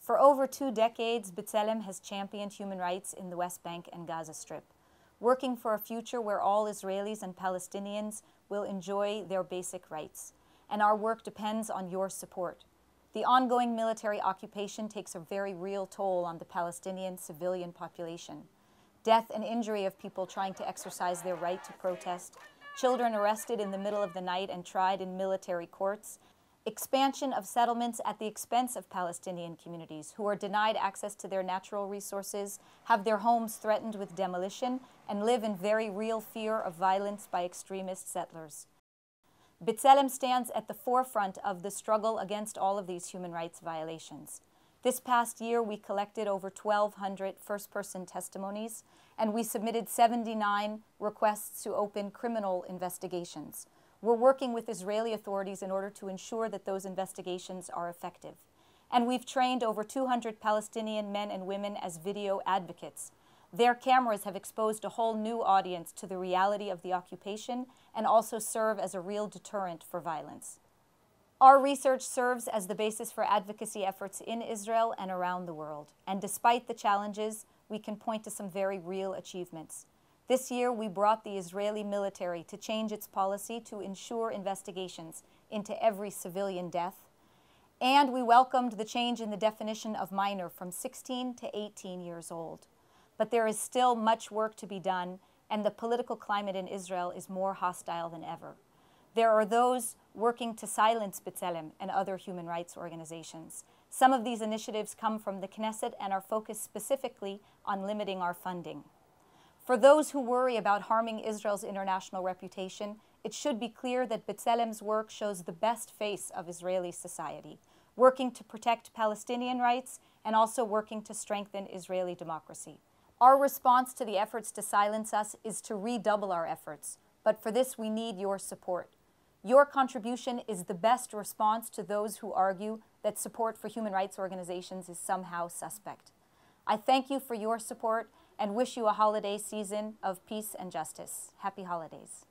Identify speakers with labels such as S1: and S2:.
S1: For over 2 decades, BTselem has championed human rights in the West Bank and Gaza Strip, working for a future where all Israelis and Palestinians will enjoy their basic rights. And our work depends on your support. The ongoing military occupation takes a very real toll on the Palestinian civilian population. Death and injury of people trying to exercise their right to protest, children arrested in the middle of the night and tried in military courts, expansion of settlements at the expense of Palestinian communities who are denied access to their natural resources, have their homes threatened with demolition, and live in very real fear of violence by extremist settlers. BTselem stands at the forefront of the struggle against all of these human rights violations. This past year, we collected over 1,200 first-person testimonies, and we submitted 79 requests to open criminal investigations. We're working with Israeli authorities in order to ensure that those investigations are effective. And we've trained over 200 Palestinian men and women as video advocates. Their cameras have exposed a whole new audience to the reality of the occupation and also serve as a real deterrent for violence. Our research serves as the basis for advocacy efforts in Israel and around the world. And despite the challenges, we can point to some very real achievements. This year, we brought the Israeli military to change its policy to ensure investigations into every civilian death. And we welcomed the change in the definition of minor from 16 to 18 years old. But there is still much work to be done, and the political climate in Israel is more hostile than ever. There are those working to silence BTselem and other human rights organizations. Some of these initiatives come from the Knesset and are focused specifically on limiting our funding. For those who worry about harming Israel's international reputation, it should be clear that BTselem's work shows the best face of Israeli society, working to protect Palestinian rights and also working to strengthen Israeli democracy. Our response to the efforts to silence us is to redouble our efforts, but for this we need your support. Your contribution is the best response to those who argue that support for human rights organizations is somehow suspect. I thank you for your support and wish you a holiday season of peace and justice. Happy holidays.